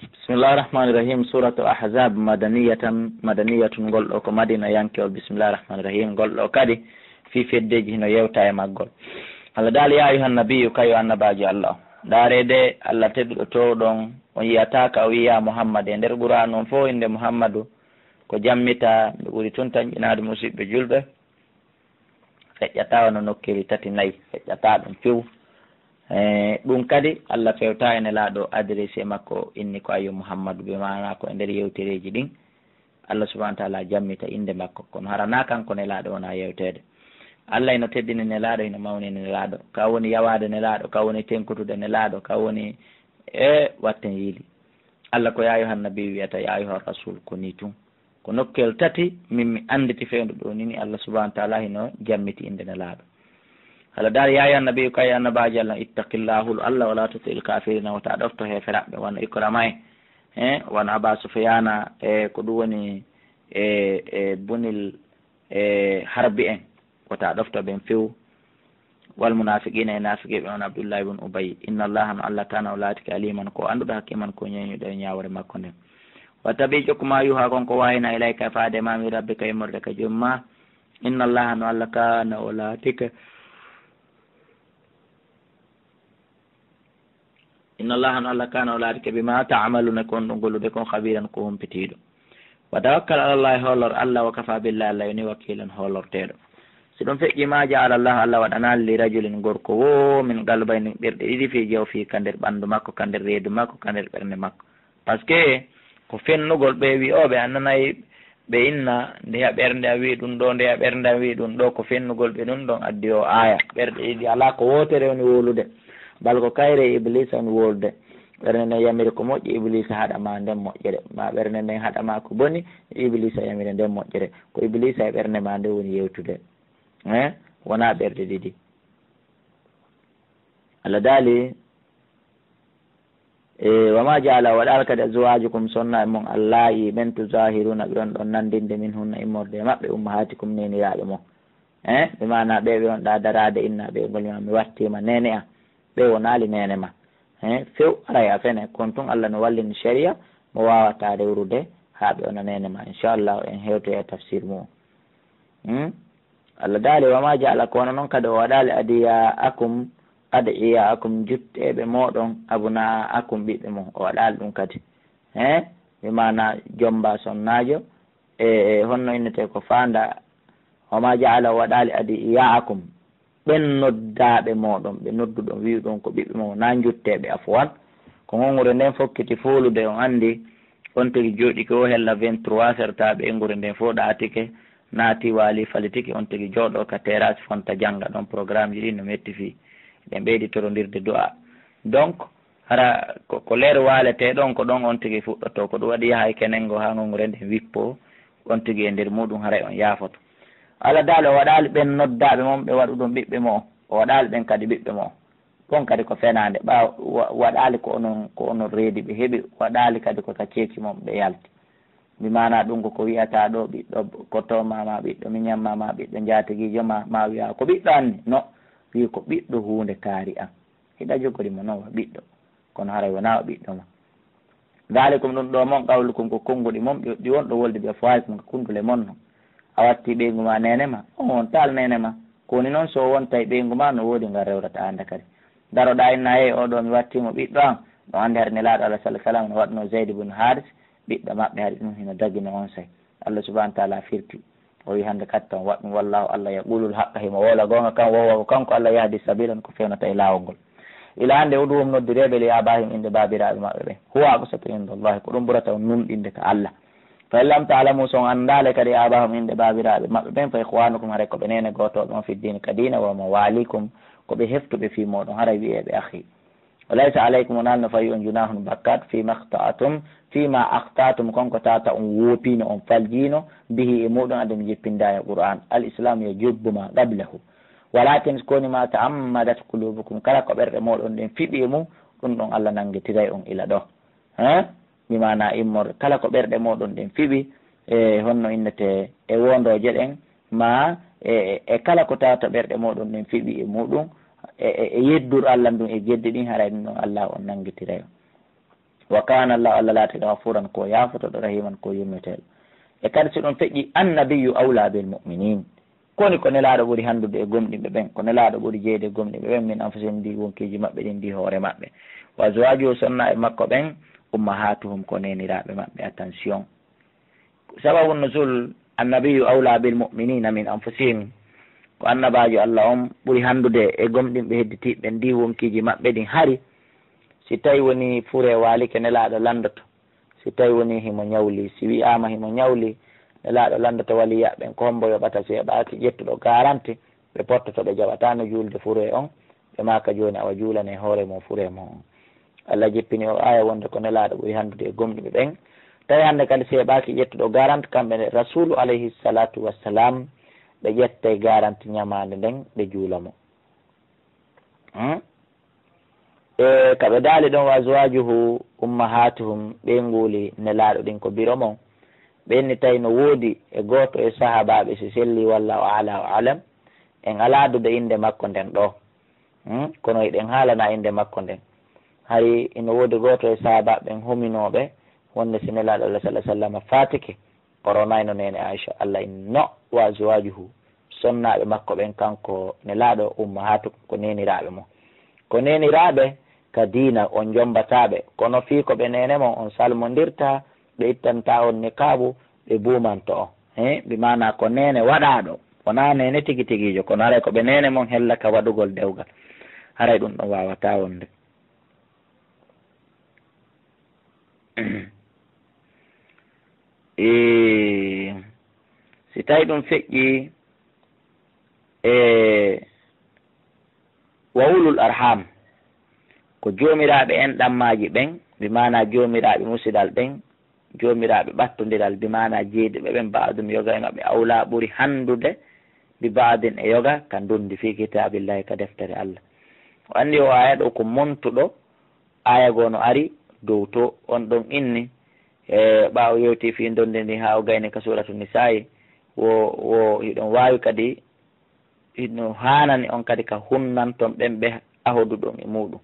بسم الله الرحمن الرحيم. سورة أحزاب مدنية قل أكو مدينة ينكي. بسم الله الرحمن الرحيم قل أكادي في الدج هنا يوتا يمقل الله دال يا أيها النبي كيو النباجي الله داري دي الله تدل تودون وياتاك ويا محمد ندر قرآن فو إن محمد ko jammita ɓe ɓuri tun tan ƴinaade musidɓe julɓe feƴƴata no nokkiri tati nayyi feƴƴata ɗum few ɗum kadi Allah fewta ene laaɗo adressé makko inni ko ayo Muhammadu ɓe mana ko e nder yewtereji ɗin Allah subahana taala jammita inde makko kono harana kanko ne laaɗo wona yewtede Allah eno teddini ne laaɗo eno mawni ne laaɗo ka woni yawade ne laaɗo ka woni tenkutude ne laaɗo ka woni watten yiili Allah ko ya ayyuhan nabi wiyata ya ayyuhar rasul ko ni tun ko nokkel tati min mi anditi fewndo ɗo nini Allah subahana taala hino jammiti inde ne laaɗo hala dar ya ayyuhan nabi ko ya annabaji Allah ittaqillahu Allah wala tutil kafirina wata ɗofto heferaɓe wona ikrama wona aba sufyana ko ɗum woni bunil harbi en wata ɗofto ɓen few wal munafiqina e nafiqiɓe on Abdullah ibn Ubay inna allaha no Allah kana o laatiki aliman ko anduɗo hakke man ko ñeñuɗo e ñawore makko nden wattabi jokkuma yuha konko wayna ilayka faade mami rabbika immorde ka jomma inna allaha no Allah kana o laatika inna allaha no Allah kana o laatika bima ta'maluna kon ɗum gollude kon khabiran ko humpitiɗo wa tawakkal ala allahi hollor Allah wa kafa billahi Allah yoni wakilan hollorteɗo si ɗum feƴƴi ma jaala Allah Allah waɗanali li rajulin gorko wo min galbayni ɓerɗe ɗiɗi fi jew fi ka nder ɓandu makko ka nder reedu makko ka nder ɓernde makko par ce que ko fennugol ɓe wi o ɓe annanayi ɓe inna ndeya ɓernde a wi ɗum ɗo ndeya ɓernde a wi ɗum ɗo ko fennugol ɓe ɗum ɗon addi o aya ɓerɗe ɗiɗi ala ko wotere woni wolude bal ko kayre iblisa woni wolude ɓernde nden yamiri ko moƴƴi iblisa haɗama nden moƴƴere ma ɓernde nden haɗama ko boni iblisa yamiri nden moƴƴere ko iblisa e ɓernde ma nde woni yewtude wona ɓerɗe ɗiɗi Allah daali wama jaala waɗal kadi azwajukum sonna e mon Allah yi ɓen tuzahiruna ɓe on ɗon nandinde min hunna immorde e maɓɓe ummahatikum neniraɓe mon ɓe mana ɓe ɓe on ɗa darade inna ɓe golma mi wattima nene a ɓe wonali nene ma few aray a fene kon tun Allah no wallini sharia mo wawata rewrude ha ɓe ona nene ma inchallah en hewto e tafsir mum Allah daali wama jaala kono noon kadi o waɗali adiya akum iya akum jutteɓe moɗon abuna akum ɓiɓɓe mon o waɗali ɗum kadi ɓe mana jomba sonnajo e honno innete ko fanda wama jaala o waɗali adi iya akum ɓen noddaɓe moɗon ɓe nodduɗon wiɗon ko ɓiɓɓe mon na jutteɓe afwan ko gongure nden fokkiti folude on andi on tigi jooɗi ko hella 23 sertaɓe e ngure nden fo ɗatike naati waali falitiki on tigi jooɗo ka terrasse fonta jangga ɗon programme ji ɗi no metti fi ɗen ɓeydi torondirde du'a donc hara ko leer walete ɗon ko ɗon on tigi fuɗɗoto ko ɗum waɗi yahay kenengo ha gongure nden wippo on tigi e nder muɗum haray on yaafoto Allah daal o waɗali ɓen noddaɓe moon ɓe waɗu ɗum ɓiɓɓe mo o waɗali ɓen kadi ɓiɓɓe mo ɗon kadi ko fenade ɓa waɗali ko onon reedi ɓe heeɓi waɗali kadi ko ka ceeki moon ɓe yalti mi mana ɗum ko wiyata ɗo ɓiɗɗo kotoma ma ɓiɗɗo miñamma ma ɓiɗɗo jatiguijo ma wiya ko ɓiɗɗo anni no wi ko ɓiɗɗo hunde kaari an hiɗa jogorimo noon wa ɓiɗɗo kono haray wona o ɓiɗɗo ma dalikum ɗum ɗo moon qawlukum ko konnguɗi moon ɗi wonɗo wolde ɓe fawikum ko kundule moon noon a watti ɓeygu ma nene ma on wontal nene ma koni noon so wonta e ɓeygu ma no woodi ngal rewrata anda kadi daroɗa inna hey oɗo mi wattimo ɓiɗɗo an ɗo ande haade nelaɗo Allah sallah sallam no waɗno Zayd ibn Haris ɓiɗɗo maɓɓe haade ɗum hino dagino on say Allah subahana taala firti o wi hande kadi tan waɗɗum wallahu Allah yaqulul haqqa himo wola gonga kan wowa kanko Allah yahdi sabilan ko fewnata e lawol ngol ila hande o ɗum noddireɓe li abahim inde babiraɓe maɓɓe ɓe huwa aqsatu indallahi ko ɗum ɓurata numɗinde ka Allah fa in lam ta'lamu son andale kadi abahum inde babiraɓe maɓɓe ɓen fa ikhwanukum haray ko ɓe nene gotoɓe on fi dine ka dina wa mawalikum ko ɓe heftuɓe fi moɗon haray wiyeɓe akhi walaysa alaykum wonalno fayi on junahun bakkat fima akhtatum konko tata on woopino on faljino bihi e muɗum adem jippinda e qur'an al islam yo jobbuma qablahu walakin koni ma ta'ammadat qulubukum kala ko ɓerɗe moɗon ɗen fiɓi mum ɗum ɗon Allah nangetiray on ila ɗo mi mana immorde kala ko ɓerɗe moɗon ɗen fiɓi e honno innete e wondoje ɗen ma e kala ko tata ɓerɗe moɗon ɗen fiɓi e muɗum e yeddur Allah ɗum e jeddi ɗin haray ɗum ɗon Allah on nangetiray on wa kana allah allah laati gafuran ko yafotoɗo rahiman ko yummeteɗo e kadi so ɗum feƴƴi annabiyu awla bil muminin koni ko nelaɗo ɓuuri handude e gomɗiɓe ɓen ko nelaɗo ɓuuri jeyde e gomɗiɓe ɓen min anfusihim ndi wonkiji maɓɓe ɗin ndi hoore maɓɓe wa zawaju sonna e makko ɓen ummahatuhum ko neniraɓe maɓɓe attention sababu nuzul annabiyu awla bil muminina min anfusihim ko annabajo allah on ɓuuri handude e gomɗinɓe hedditiɓe ndi wonkiji maɓɓe ɗin hari si tawi woni fure walike nelaɗo landoto si tawi woni himo ñawli si wiyama himo ñawli nelaɗo landoto waliyaɓen ko hombo yoɓata si heɓaki ƴettuɗo garanti ɓe pottoto ɓe jaɓatano julde fure on ɓe maka joni awa julane hoore mo fure mo on allah jippini o aya wonde ko nelaɗo ɓuuri handude e gomɗiɓe ɓen tawi hande kadi si heɓaki ƴettuɗo garanti kamɓe rasulu alayhi salatu wassalam ɓe ƴette garanti ñamande nden ɓe juulamo e kaɓe daali ɗon wa zawajuhu ummahatuhum ɓe nguuli nelaɗo ɗin ko biro mon ɓenni tawi no woodi e goto e sahabaɓe si selli wallahu ala wa alam en aladude inde makko nden ɗo kono eɗen haalana inde makko nden hay ino woodi goto e sahabaɓe en huminoɓe wonde si nelaɗo allah sallah sallam fatike o ronayno nene aicha allah inno wa zawajuhu sonnaɓe makko ɓen kanko nelaɗo ummahatu ko neniraɓe mo ko neniraɓe ka diina on jombataɓe kono fii ko ɓe nene mon on salmodirta ɓe ittanta on nikabu ɓe bumanto o ɓe mana ko nene waɗaɗo wona nene tigi tigijo kono haray ko ɓe nene mon hella ka waɗugol dewgal haray ɗum ɗon wawata wonde si tawi ɗum feƴƴi wa ulul arham ko jomiraɓe en ɗammaji ɓen ɓe mana jomiraɓe musidal ɓen jomiraɓe ɓattodiral bi mana jeydiɓe ɓen baadum yoga e maɓɓe awla ɓuuri handude bi baadin e yoga ka ndundi fi kitabillahi ka deftere allah o andi o aya ɗo ko montuɗo aya gono ari dow to on ɗon inni e ɓawo yewti fi donde ndi ha o gayni ka suratu nisa'i wo hiɗon wawi kadi hino hanani on kadi ka hunnanton ɓen ɓe ahoduɗon e muɗum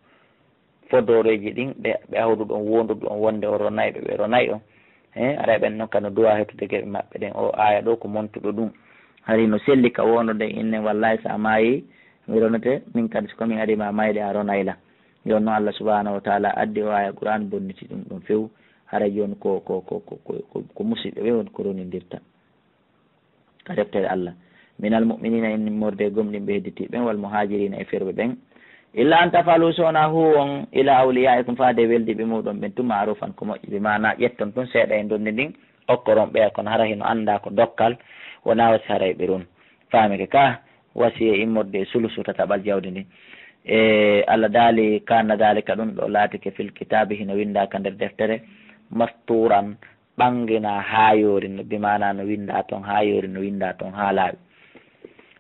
fodoreji ɗin ɓe ahoduɗon wonduɗon wonde o ronayɓe ɓe ronayi on ara ɓen noon kano duwa hettude gueɓe maɓɓe ɗen o aya ɗo ko montuɗo ɗum hari no selli ka wonode innen wallahi sa maayi mi ronete min kadi siko min adima mayde a ronayla yon noon allah subahanahu wa taala addi o aya qur'an bonniti ɗum ɗum few haray joni ko musidɓe ɓe woni ko ronidirta ka deftere allah minal muminina en nimmorde gomɗinɓe hedditiɓen wal muhajirina e ferɓe ɓen illa an tafalu sowona hu on ila awliyaikum faade weldiɓe muɗon ɓen tuma arufan ko moƴƴi ɓe mana ƴetton tun seeɗa e donde ndin okkoron ɓeya kono hara hino anda ko dokkal wona wasi haray ɓe ron famike ka wasi e immorde sulusu tataɓal jawdi ndin e allah daali kana dalika ɗum ɗo laatike fil kitabe hino windaka nder deftere masturan ɓangina ha yori no bimana no winda toon ha yori no winda toon ha laaɓi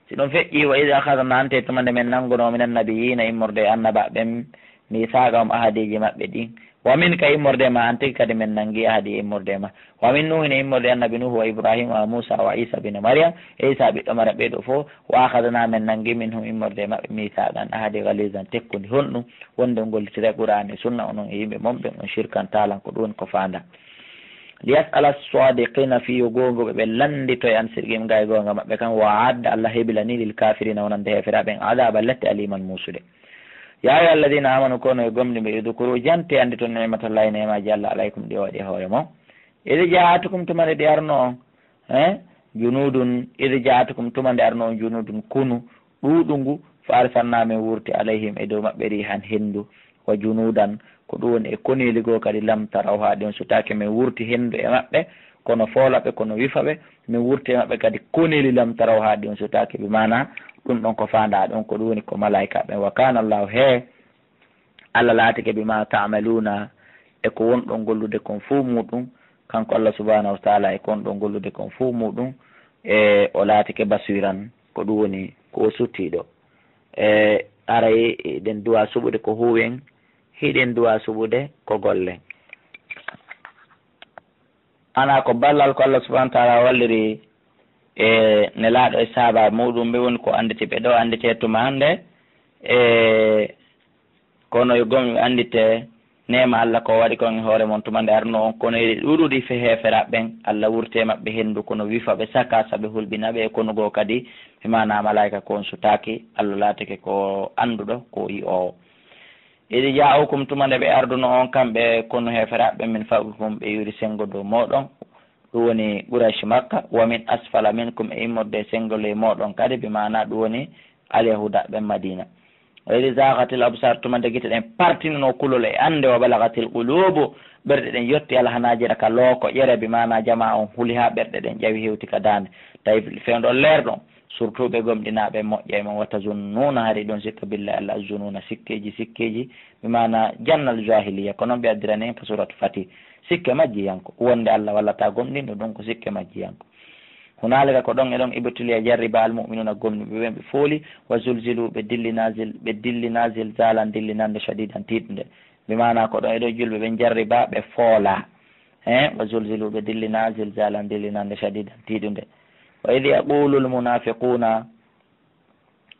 si ɗum feƴƴi wa ida ahadna ante tumande men nanguno minen nabiyina immorde annaba ɓen mi saga om ahadiji maɓɓe ɗin wamin ka immorde ma an tigi kadi min nangi ahadi immorde ma wamin nuhine immorde annabi nuhu wa ibrahima wa moussa wa isa bine mariam e isa ɓiɗɗo mara ɓeɗo fo wa ahadana min nangi min hum immorde maɓɓe misaɗan ahadi galisan tekkude honɗum wonde gollitire qur'ani sunna onon e yimɓe momɓe on shirkantalan ko ɗum ko fanda liyasala sadiqina fi gongoɓe ɓe landito e an sirgim gay gonga maɓɓe kan wa adda allah heɓilani lil kafirina wonande heferaɓen adaba lette aliman musude ya ayyuha alladina amanu kono e gomɗiɓe idukuru jante andi toon nematallahi nemaji allah alaykum ɗi waɗi hoore mo idi jaatukum tumande ɗi arno on junudun idi jaatukum tumande arno on junudun kunu ɗuɗungu fa arsalnamin wurti alayhim e dow maɓɓe rihan hendu wa junudan ko ɗum woni e konili goo kadi lam taraw ha ɗon sutake min wurti hendu e maɓɓe kono foolaɓe kono wifaɓe min wurti e maɓɓe kadi konili lam taraw ha ɗon sutake ɓe mana ɗum ɗon ko fanda ɗon ko ɗum woni ko malaika ɓen wa kana allahu he allah laatike bima tamaluna e ko wonɗon gollude kon fuu muɗum kanko allah subhanahu wa taala e kon ɗon gollude kon fuu muɗum e o laatike basiran ko ɗum woni ko suttiɗo e aray ɗen duwa suɓude ko huwen hiɗen duwa suɓude ko golle ana ko ballal ko allah subahana taala walliri e nelaɗo e saaba muɗum ɓe woni ko andite ɓe ɗo andite tuma hande e kono e gomi andite nema Allah ko waɗi kon hoore mon tumande arno on kono eɗi ɗuɗuɗi fe heferaɓe ɓen Allah wurte maɓɓe hendu kono wifa ɓe saka saɓe hulɓinaɓe e kono goo kadi mi mana malayika ko on sutaki Allah laatake ko anduɗo ko yi o eɗi ja'ukum tumande ɓe arduno on kamɓe kono heferaɓe min fawkum ɓe yuri sengo dow moɗon ɗum woni Quraysh Makka wa min asfala minkum e immorde sengole moɗon kadi bi mana ɗum woni alyahuda ɓe Madina wayli zagatil absar tumande guite ɗen partinino kulol e ande wa balagatil qulubu ɓerɗe ɗen yetti alhanajira ka looko ƴere bi mana jama on huuli ha ɓerɗe ɗen ƴawi hewti ka dande tawi fewɗo leerɗon surtout ɓe gomɗinaɓe moƴƴa e mon wata zunnuna hari ɗon sikka billahi Allah zununa sikkeji bi mana jannal jahiliya ko noon ɓe addirani ka suratu Fatih sikke majjiyanko wonde Allah wallata gomɗinɗo ɗum ko sikke majjiyanko hunalika ko ɗon e ɗon ibtuliya jarriba almuminuna gomniɓe ɓen ɓe fooli wa zulzilu ɓe dilli nasil zalan dillinande shadidan tiɗude mi mana ko ɗon e ɗon julɓe ɓen jarriba ɓe foola wa zulzilu ɓe dilli nasil zalan dillinande shadidan tiɗude wa id yaqulu lmunafiquna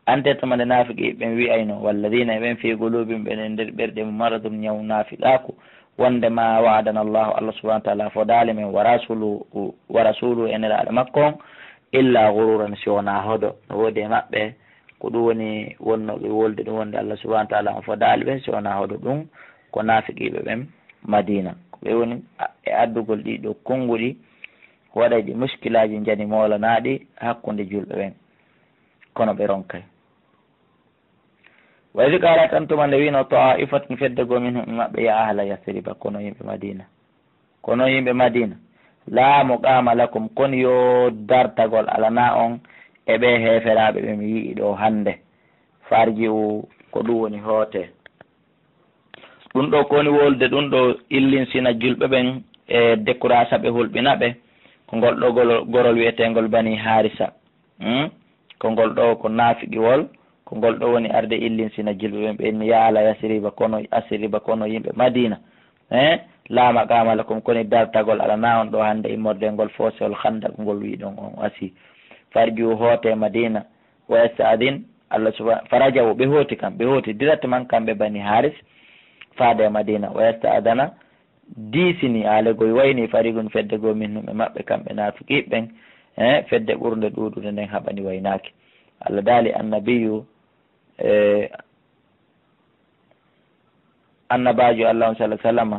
ante tumande nafiqi ɓen wiyayno walladina e ɓen fi qulubihim ɓen e nder ɓerɗe maradum ñaw nafiqaku wonde ma wa'adana Allahu Allah subhanahu wa ta'ala fodale men wa rasulu eneraɗo makko illa gururan si wona hoɗo no woodi e maɓɓe ko ɗum woni wonnoɓe wolde ɗum wonde Allah subhanahu wa ta'ala on fodale ɓen si wona hoɗo ɗum ko nafiqiɓe ɓen Madina ko ɓe woni e addugol ɗiɗo konnguɗi waɗay ɗi muskilaji jani molanaɗi hakkude julɓe ɓen kono ɓe ronkay wayli qalat antuma nde wino ta'ifatun feddego min maɓɓe ya ahla yasriba kono yimɓe madina la muqama lakum kon yo dartagol alana on e ɓe heferaɓe ɓe mi yii ɗo hande farji u ko ɗum woni hoote ɗum ɗo koni wolde ɗum ɗo illinsina julɓe ɓen e décourage ɓe hulɓinaɓe ko ngol ɗo gorol wiyetegol bani harisa ko ngol ɗo ko naafiqiwol ko ngol ɗo woni arde illinsina julɓe ɓen ɓenni yaala yasriba kono yimɓe madina laama qamala kom koni dartagol alana on ɗo hande immorde ngol foosewol handa ngol wiɗon on asi farju hoote madina wa yasta'din Allah subhanahu farajawo ɓe hooti directement kamɓe bani haris faade madina wa yasta'dana diisini alegoy wayni farigun fedde goo min nuɓe maɓɓe kamɓe naafiqiɓen fedde ɓurde ɗuɗude nden haɓani waynaki Allah daali annabiyu annabajo Allah sallallahu alaihi wasallam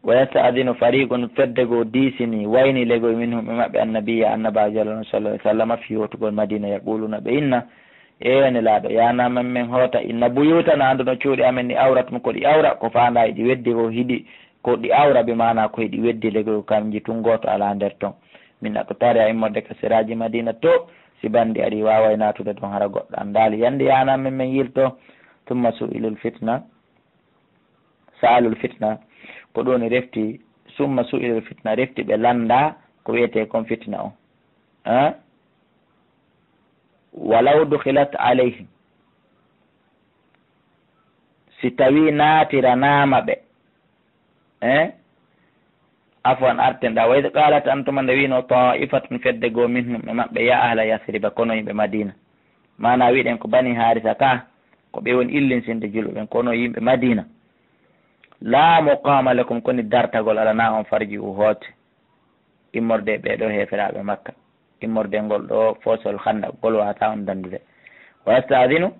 wa yasta'dinu fariqun fedde goo diisini wayni legoy min nuɓe maɓɓe annabiya annabajo Allah sallallahu alaihi wasallam fi hotugol madina yaquluna ɓe inna ene laaɗo yanamen men hoota inna buyuta na anduno cuuɗi amen ni awrat mu ko ɗi awra ko fanda eɗi weddi ko hiɗi ko ɗi awra ɓe mana ko heɗi weddi legoy kamji tun goto ala nder ton min ako tari a immorde ka seraji madina to si bandi aɗi wawa natude toon hara goɗɗo andali yande yanamen men yilto tumma su'ilul fitna sa'alul fitna ko ɗoni refti summa su'ilul fitna refti ɓe landa ko wiyete kon fitna o walaw dukhilat alayhim si tawi naatiranama ɓe afwan arten ɗa wayde qalat antuma nde wino ta'ifatun fedde goo minhum ɓe maɓɓe ya ahla yasriba kono yimɓe madina mana wiɗen ko bani harisa ka ko ɓe woni illinsinde julɓe ɓen kono yimɓe madina la muqama lakum koni dartagol alana on farji u hoote immorde ɓeɗo heferaɓe makka immorde ngol ɗo fosol handa gol wata on dandude wa yasta'dinu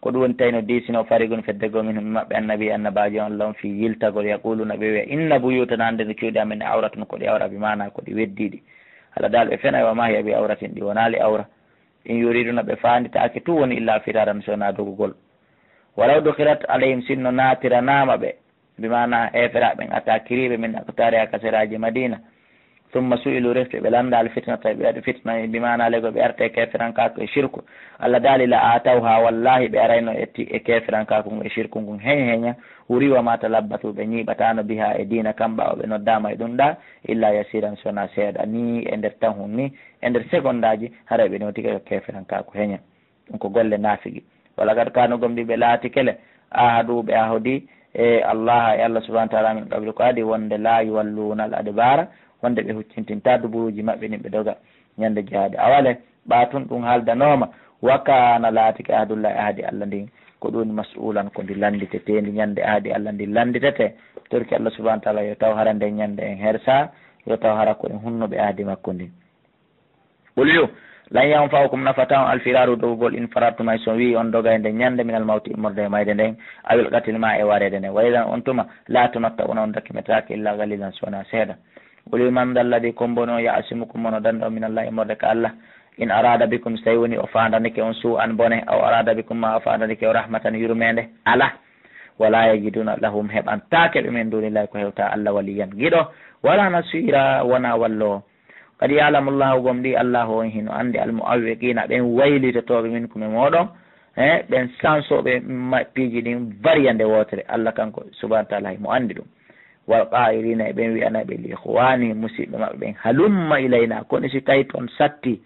ko ɗum woni tawino disino farigun feddego min maɓɓe annabi annabajo on lawn fi yiltagol yaquluna ɓe wiya inna buyutana ande no cuuɗi amen awratun ko ɗi awra bi mana ko ɗi weddiɗi haɗa dal ɓe fena wa mahiya bi awratin ɗi wonali awra in yuriduna ɓe fanditake tu woni illa firaran sowna dogugol walaw dukirat alayhim sinno natiranama ɓe bimana heferaɓen atakiriɓe min akotari ha kaseraji madina summa su'ilu refte ɓe landal fitna tawi ɓe waɗi fitna bimana lego ɓe arte kefirankaku e shirku Allah daali la ataw ha wallahi ɓe arayno e kefirankaku ngu e shirku ngun heña wuriwa mata labbatu ɓe ñiɓatano biha e dina kamba o ɓe noddama e ɗum ɗa illa yasiran sona seeɗa ni e nder tan hun ni e nder seconde aji haara ɓe notiga ko kefirankaku heña ɗum ko golle nafigui walla gad kano gomɗi ɓe laati kele ahaduɓe ahodi e Allah e Allah subhanahu wa ta'ala min qabli ko adi wonde la yuwalluna al adbara wonde ɓe huccintinta duburuji maɓɓe ni ɓe doga ñande jihaade awale ɓatun ɗum haaldanoma wakana laatike ahadullahi ahadi Allah ndin ko ɗum mas'ulan ko ndi landitete ndi ñande aadi Allah ndi landitete torki Allah subhanahu wa ta'ala yo taw hara nde ñande en hersa yo taw hara ko en hunnoɓe aadi makko ndi ɓolyo lan yanfa'ukum nafata alfiraru dogol in faratuma so wi on doga nde ñande minal mawti immorde mayde nden awil qatil ma e warede nden waydan on tuma la tunatta'una on dakkimetake illa galilan sona seeɗa ɓolyo man dalladi kombono ya'simukum mono dande o minallah immorde ka Allah in arada bikum so tawi woni o fandanike on suu an bone aw arada bikum ma o fandanike o rahmatan yurmede ala wala yajiduna lahum heɓantake ɓe men dunillahi ko hewta Allah waliyan giɗo wala nasira wona wallo kadi yalamullahu gom ɗi allahu on hino andi almuawwiqina ɓen waylitotoɓe min kume moɗon ɓen sansoɓe piiji ɗin variande wotere Allah kanko subhanahu wa taala mo andi ɗum wal qailina e ɓen wiyanaɓe li ihwani musidɓe maɓɓe ɓen halumma ilayna kono si tawi toon satti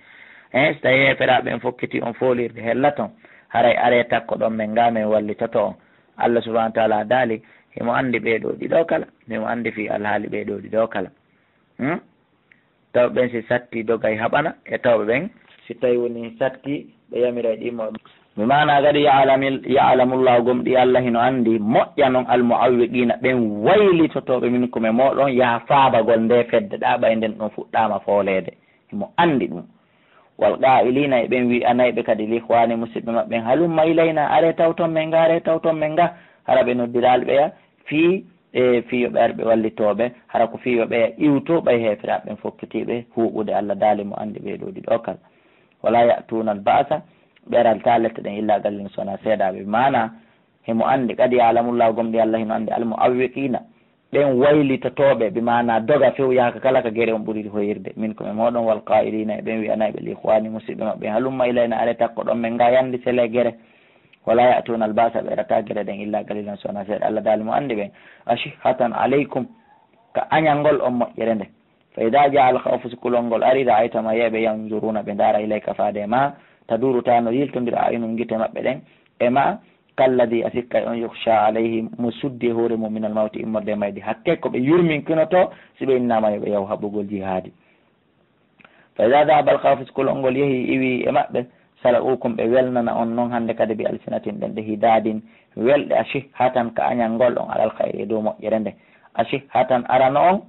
so tawi heferaɓe en fokkiti on folirde hella ton haray are takko ɗon men ga men wallitoto on Allah subhanahu wa taala daali himo andi ɓeeɗo ɗiɗo kala himo andi fi alhaali ɓeeɗo ɗiɗo kala taw ɓen si satti dogay haɓana e tawɓe ɓen si tawi woni satti ɓe yamira e ɗimo mi mana kadi ya'lamullahu gom ɗi Allah hino andi moƴƴa noon almuawwiqina ɓen waylitotoɓe min kume moɗon yaha faabagol nde fedde ɗa ɓay nden ɗon fuɗɗama foolede himo andi ɗum wal qa'ilina e ɓen wi anayɓe kadi lihwani musidɓe maɓɓen halumma ilayna are taw ton men ga are taw ton men ga hara ɓe noddirali ɓeya fi fiyoɓe arɓe wallitoɓe hara ko fiyoɓe iwto ɓay heferaɓen fokkitiɓe huɓude Allah daali mo andi ɓeɗo ɗiɗo kala wala ya'tuna al ba'sa ɓeral ta lette ɗen illa gallin sona seeɗaɓe mana hemo andi kadi yalamullahu gomɗi Allah hino andi almuawwiqina ɓen waylitotoɓe ɓe mana doga few yaaka kala ka guere on ɓuuri hoyirde min komi moɗon wal qailina e ɓen wiyanayɓe li ihwani musidɓe maɓɓe halumma ilayna are takko ɗon men ga yandi sele guere wala ya'tuna albasa ɓerata guere ɗen illa galilan sona seeɗa Allah daali mo andi ɓen ashihatan aleykum ka añalngol on moƴƴere nde fa ida jaa al khawfu sikulol ngol ari ra'aytama yeɓe yanzuruna ɓe daara ilayka faade ma tadurutano yiltodira aynum guite maɓɓe ɗen e ma kalladi a sikkay on yukhsha alayhi mo suddi hoore mum minal mawti immorde maydi hakke ko ɓe yurminkinoto si ɓe innama yoɓe yaw haɓɓugol jihadi fa ida dahaba al khawfu sikulol ngol yeehi iwi e maɓɓe sala'ukum ɓe welnana on noon hannde kadi bi alsinatin ɗen ɗe hidadin welɗe ashihatan ka añalngol on alal khayri e dow moƴƴere nde ashihatan arano on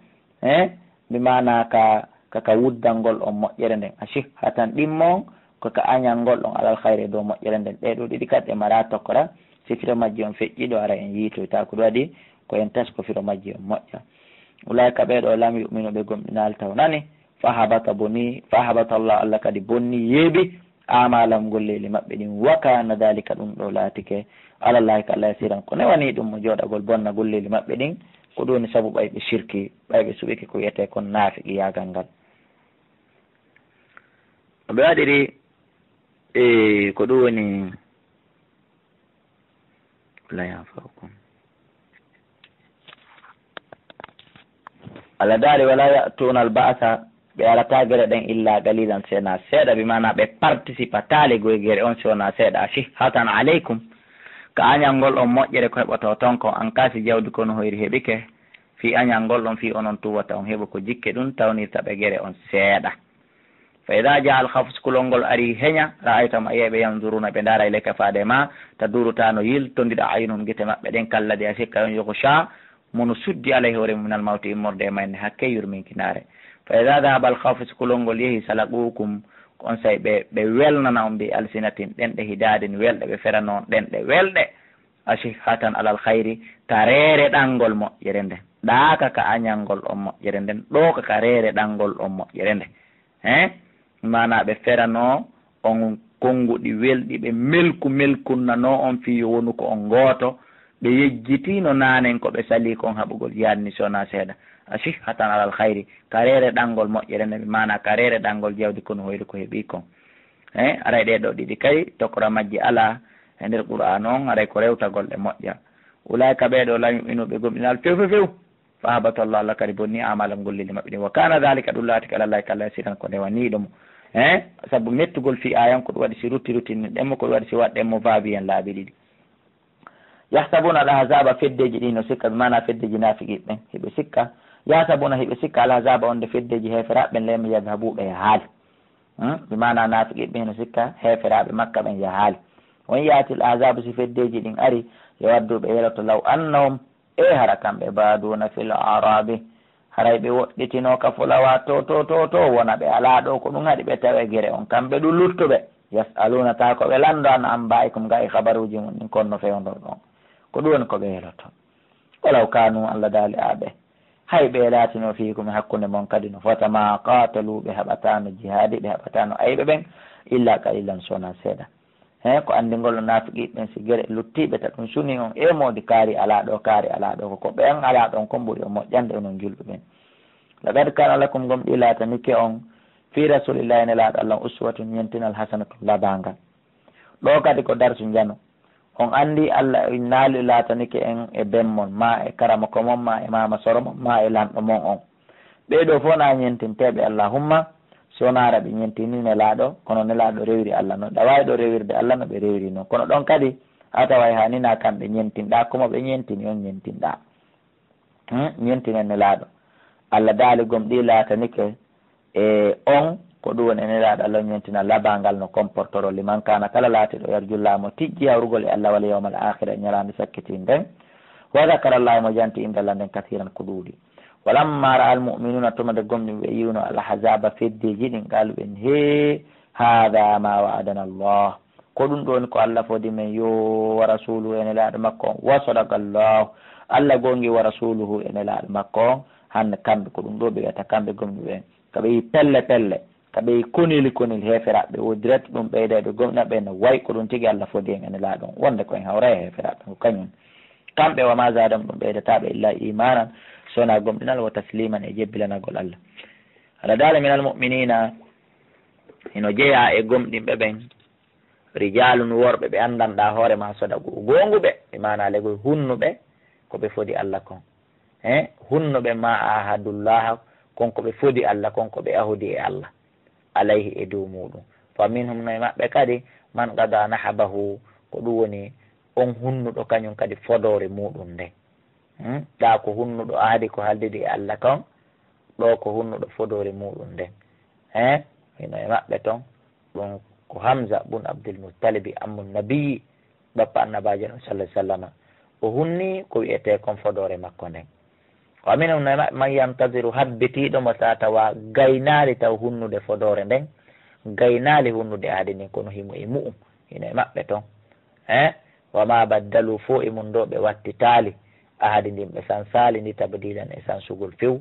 mi mana ka wuddalngol on moƴƴere nden ashihatan ɗimmo on koko añalngol on alal khayri e dow moƴƴere nden ɗeɗo ɗiɗi kadi ɗe mara tokkora si firo majji on feƴƴiɗo ara en yiitoyta ko ɗum waɗi ko en tas ko firo majji on moƴƴa ulayka ɓeɗo lam yuminu ɓe gomɗinal taw nani fa habata Allah kadi bonni yeeɓi amalam golleli maɓɓe ɗin wa kana dalika ɗum ɗo laatike alallahi ka Allah yasiran ko newani ɗum mo jooɗagol bonna golleli maɓɓe ɗin ko ɗum woni saabu ɓayɓe shirki ɓayɓe suɓiki ko wiyete kon naafiqi yagal ngal ɓe waɗiri ko ɗum woni layafakum Allah daari wala ya'tuna al ba'sa ɓe arata guere ɗen illa galilan sena seeɗa ɓe mana ɓe participatali goye guere on sona seeɗa ashihatan aleykum ka añalngol on moƴƴere ko heɓoto ton ko an kasi jawdi kono hoyri heɓike fi añalngol ɗon fi onon tuwata on heɓa ko jikke ɗum tawnirta ɓe guere on seeɗa fa ida jaa al khawfu sikulol ngol ari heña ra'aytama yeɓe yanzuruna ɓe daara ilayka faade ma tadurutano yiltondiɗa aynum guite maɓɓe ɗen kalladi a sikka on yukhsha mono suddi alayhi hoore minal mawti immorde e mayne hakke yurminkinare fa ida dahaba al khawfu sikulol ngol yeehi salaqukum on say ɓe welnana on mbi alsinatin ɗen ɗe hidadin welɗe ɓe ferano ɗen ɗe welɗe ashihatan alal khayri ka reere ɗangol moƴƴere nde ɗaaka ka añalngol on moƴƴere nden ɗo ka reere ɗangol on moƴƴere nde mana ɓe ferano on konnguɗi welɗi ɓe melkunnano on fiyo wonu ko on gooto ɓe yejjitino nanen ko ɓe sali kon haɓugol yanni sona seeɗa ashihatan alal khayri karere ɗangol moƴƴere nde mana karere ɗangol jawdi kono hoyri ko heeɓi kon aray ɗeɗo ɗiɗi kay tokora majji ala e nder qur'an on aray ko rewtagol ɗe moƴƴa ulayka ɓeɗo lam yu'minu gomɗinal few fa habatallahu Allah kadi bonni amalam gollili maɓɓe ɗi wa kana dhalika ɗum laati ka alallahi kala siran ko ndewaniɗomo saabu mettugol fi ayan ko ɗum waɗi si ruttini ɗemmo ko ɗum waɗi si waɗɗenmo baabi en laabi ɗiɗi yahsabuna al ahzaba feddeji ɗi no sikka ɓe mana feddeji nafiqiɓɓen heɓe sikka yahsabuna heɓe sikka al ahzaba on de feddeji heferaɓe lema yadhabuɓe e haali ɓe mana nafiqiɓɓe no sikka heferaɓe makka ɓen yahaali on yaatil azabu si feddeji ɗin ari yo wadduɓe yeloto law annahum hara kamɓe baduna fil arabi haray ɓe woɗɗitino ka fulawa to wona ɓe ala ɗo ko ɗum haɗi ɓe tawe guere on kamɓe ɗum luttuɓe yasaluna ta ko ɓe lando an ambayikum ga e habaruji mum ɗin konno fewdo ɗon ko ɗum woni ko ɓe yeloto walaw kanu allah daali aɓe hay ɓe laatino fiikum hakkunde mon kadi no fota ma qatalu ɓe haɓatano jihadi ɓe haɓatano ayɓe ɓen illa qalilan sona seeɗa ko andigol no naafiqiɓe ɓen si guere luttiɓe ta ɗum suni on modi kaari ala ɗo ko ɓen ala ɗon kon ɓuuri o moƴƴande onon julɓe ɓen laqad kana lakum gom ɗi laatanike on fi rasulillahi ne laaɗo allah uswatun ñentinal hasanatu labangal ɗo kadi ko darsu jano on andi allah naali laatanike en e bemmon ma e karama ko mon ma e mama soro mon ma e lanɗo mon on ɓeɗo fof na ñentinteɓe allahumma sonara ɓe ñentinine laaɗo kono ne laaɗo rewiri allah noon ɗawawi ɗo rewirde allah no ɓe rewiri noon kono ɗon kadi ha tawa hanina kamɓe ñentinɗa komo ɓe ñentini on ñentinɗa ñentinen ne laaɗo allah daali gom ɗi laatanike e on ko ɗum woni ene laaɗo allah ñentina labangal no comportoro liman kana kala laatiɗo yarjullamo tijji hawrugol e allah wala yawmal akhira e ñalande sakkiti nden wa zakara llah mo janti inde allah nden kathiran ko ɗuuɗi walamma ra al muminuna tumade gomɗi ɓe yiwno alhazaba feddiji ɗin qaluɓen he hada ma wa'adana allah ko ɗum ɗoni ko allah fodi men yo wa rasuluhu ene laaɗo makko on wa sadaka llahu allah gongi wa rasuluhu ene laaɗo makko on hande kamɓe ko ɗum ɗo ɓe wiyata kamɓe gomɗi ɓen kaɓe yi pelle kaɓe yi konili heferaɓe o direct ɗum ɓeydeɓe gomɗinaɓe no way ko ɗum tigui allah fodi en ene laaɗon wonde koyen hawra e heferaɓe ko kañum kamɓe wama zadam ɗum ɓeydataɓe illa imanan sona gomɗinal wa tasliman e jebbilanagol allah aɗa dala min almuminina ino jeeya e gomɗinɓe ɓen rijalun worɓe ɓe andanɗa hoorema sodagu gonguɓe e mana legoy hunnuɓe koɓe fodi allah kon hunnuɓe ma ahadullah konko ɓe fodi allah konko ɓe ahudi e allah alayhi e dow muɗum fa minhum no e maɓɓe kadi man gada nahabahu ko ɗum woni on hunnuɗo kañum kadi fodore muɗum nden ɗa ko hunnuɗo aadi ko haaldidi e allah kon ɗo ko hunnuɗo fodore muɗum nden hino e maɓɓe toon ɗum ko hamsa bun abdulmutalibi ammu nabiyi bappa annabajo ɗum sallah sallama o hunni ko wiyete kon fodore makko nden wa minhum no e maɓɓe man yantadiru habbitiɗo mo sa tawa gaynali taw hunnude fodore nden gaynali hunnude aadi nden kono himo e mu'um hino e maɓɓe toon wama baddalu fo e mum ɗo ɓe wattitali ahadi ndin ɓe sansali ndi tabdilan e sansugol few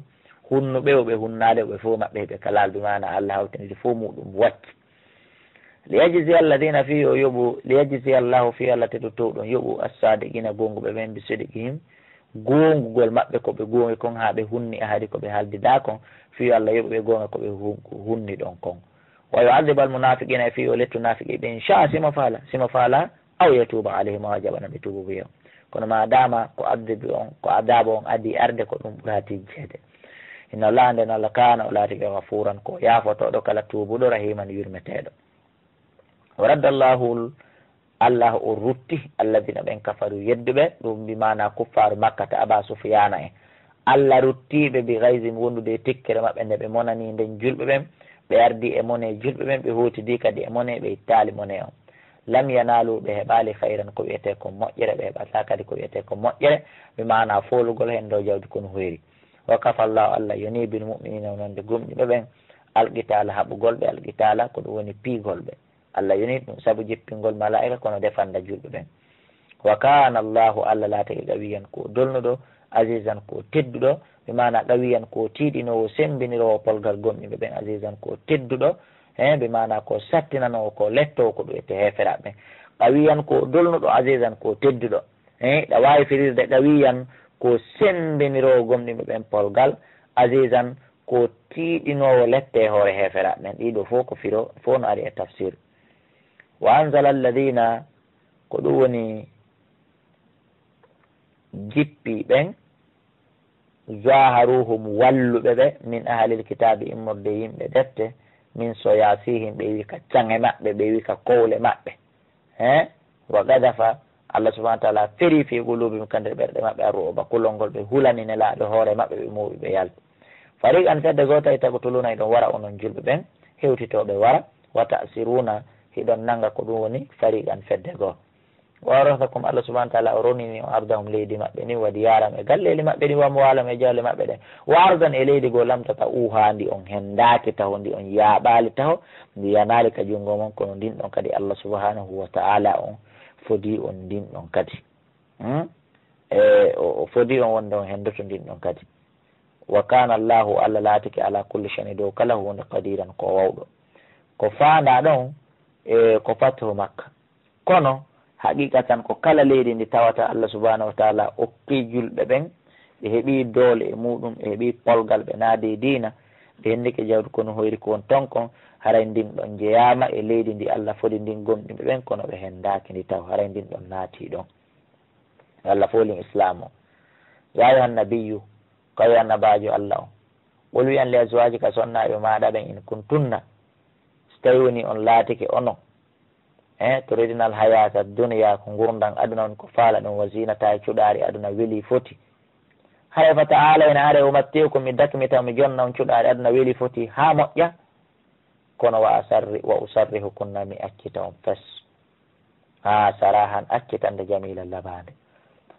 hunnuɓe o ɓe hunnade o ɓe fo maɓɓe heɓe kalaldu mana allah hawtinide fo muɗum wacci liyajzi alladina fi o yoɓu liyajzi allahu fi allah teɗotowɗon yoɓu assadiqina gonguɓe ɓen bi sidiqihim gongugol maɓɓe koɓe gongi kon ha ɓe hunni ahadi koɓe haaldida kon fi allah yoɓu ɓe gonga koɓe hunni ɗon kon wa yu'adhibu almunafiqina fi o lettu nafiqi ɓe inchallah simo faala aw yatuba alayhim wa jaɓana ɓe tubu wiyon kono ma dama ko addibi on ko adaba on adi arde ko ɗum ɓurati jeede inna allah nden allah kana o laati ɓe gafuran ko yaafotoɗo kala tubuɗo rahiman yurmeteɗo wa radda llahu allah o rutti alladina ɓen kafaru yedduɓe ɗum mbimana kuffaru makkata aba sufyana en allah ruttiɓe bi gaysin wondude tikkere maɓɓe nde ɓe monani nden julɓe ɓen ɓe ardi e mone julɓe ɓen ɓe hutidi kadi e mone ɓe ittali mone on lam yanalu ɓe heɓali hayran ko wiyete ko moƴƴere ɓe heɓata kadi ko wiyete ko moƴƴere ɓe mana folugol hen dow jawdi kono hoyri wa kafa llahu allah yoni bil muminina nonde gomƴuɓe ɓen alqitala haɓugol ɓe alqitala ko ɗum woni piigol ɓe allah yoni ɗum saabu jippingol malaika kono defanda julɓe ɓen wa kana allahu allah laatake qawiyan ko dolnuɗo azizan ko tedduɗo ɓe mana qawiyan ko tiiɗinowo sembinirowo polgal gomƴuɓe ɓen azizan ko tedduɗo ɓe mana ko sattinanowo ko lettowo ko ɗum ette heferaɓe qawiyan ko dolnuɗo azizan ko tedduɗo ɗa wawi firirde qawiyan ko sembinirowo gomɗinɓe ɓen polgal azizan ko tiiɗinowo lette hoore heferaɓe ɓen ɗiɗo fof ko firo fof no ari e tafsir wa anzala alladina ko ɗum woni jippi ɓen zaharuhum walluɓe ɓe min ahalil kitabi immorde yimɓe defte min soyasihim ɓe wi ka cange maɓɓe ɓe wi ka kowle maɓɓe wa gadafa allah subahana taala feri fi qulubihim kandire ɓerɗe maɓɓe arruba kulol ngol ɓe hulani nelaɓe hoore maɓɓe ɓe muuɓi ɓe yalti farik an fedde goo tawi tagotuluna e ɗon wara onon julɓe ɓen hewtitoɓe wara wa tasiruna hiɗon nanga ko ɗum woni fariqan fedde goo. waratakum Allah subhanahu wa ta'ala o ronini o ardahum leydi maɓɓe ni waɗi yaram e galleli maɓɓe ni wamo walam e jawle maɓɓe ɗen wardan e leydi goo lamtata uhandi on hendaki taho ndi on yaaɓali taho ndi yanali ka jungo mon kono ndin ɗon kadi Allah subhanahu wa ta'ala on fodi on ndin ɗon kadi o fodi on wonde on hendoto ndin ɗon kadi wa kana Allahu Allah laatiki ala kulli shay'in dow kala hunde qadiran ko wawɗo ko faanda ɗon ko fatuhu Makka kono haqiqatan ko kala leydi ndi tawata Allah subhanahu wa ta'ala okki julɓe ɓen ɓe heeɓi doole e muɗum ɓe heeɓi polgal ɓe naadi diina ɓe hendike jawdi kono hoyri ko won ton kon haray ndin ɗon jeyama e leydi ndi Allah fodi ndin gomɗiɓe ɓen kono ɓe hendaki ndi taw haray ndin ɗon naati ɗon Allah folin islam o ya ayuhan nabiyyu kayo annabajo Allah o wol wiyan li azwajika sonnaɓe maɗa ɓen in kuntunna so tawi woni on laatike ono turidinal hayata duniya ko gurdan aduna on ko faala ɗum wa zinata e cuɗari aduna weeli foti hay fa ta'ala ina are umattiukum mi dakmi taw mi jonna on cuɗari aduna weeli foti ha moƴƴa kono wa usarrihukunna mi accita on fes ha sarahan accitande jamila labade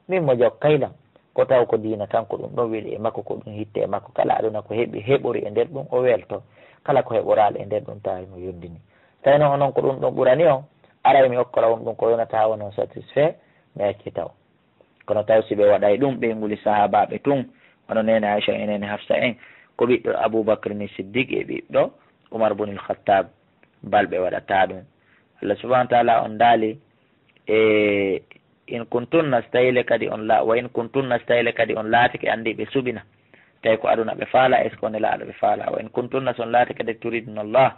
min mo jokkaylam ko taw ko diina tan ko ɗum ɗon weeli e makko ko ɗum hitte e makko kala aduna ko heɓi heɓori e nder ɗum o welto kala ko heɓoral e nder ɗum tawi mo yondini tawi noon onon ko ɗum ɗon ɓurani on aray mi hokkora on ɗum ko yonata wonon satisfait mi accitaw kono taw si ɓe waɗay ɗum ɓe nguli sahabaɓe tun hono nene Aisha en nene Hafsa en ko ɓiɗɗo Aboubacre ni Siddiq e ɓiɗɗo Oumar ibn al-Khattab balɓe waɗata ɗum Allah subhanahu wa ta'ala on daali e in kuntunna stayile kadi on wa in kuntunna stayile kadi on laatike andi ɓe suɓina tawi ko aduna ɓe faala est ce que on laaɗo ɓe faala wa in kuntunna son laati kadi turiduna Allah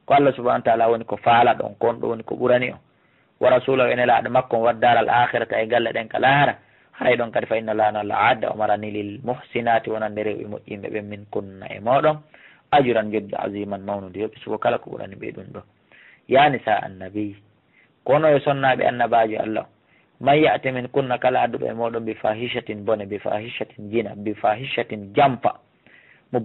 ko Allah subhanahu wa ta'ala woni ko faala ɗon kon ɗo woni ko ɓurani o wa rasulahu ene laaɗo makko on waddaral akhirata e galle ɗen ka laara hay ɗon kadi fa inna lana Allah adda o marani lil muhsinati wonande rewɓe moƴƴinɓe ɓen min kunna e moɗon ajuran jodde aziman mawnude yoɓi suko kala ko ɓurani ɓe ɗum ɗo yani sa annabi kono e sonnaɓe annabajo Allah man ya'ti min kunna kala adduɓe e moɗon bi fahishatin bone bi fahishatin jina bi fahishatin jampa mo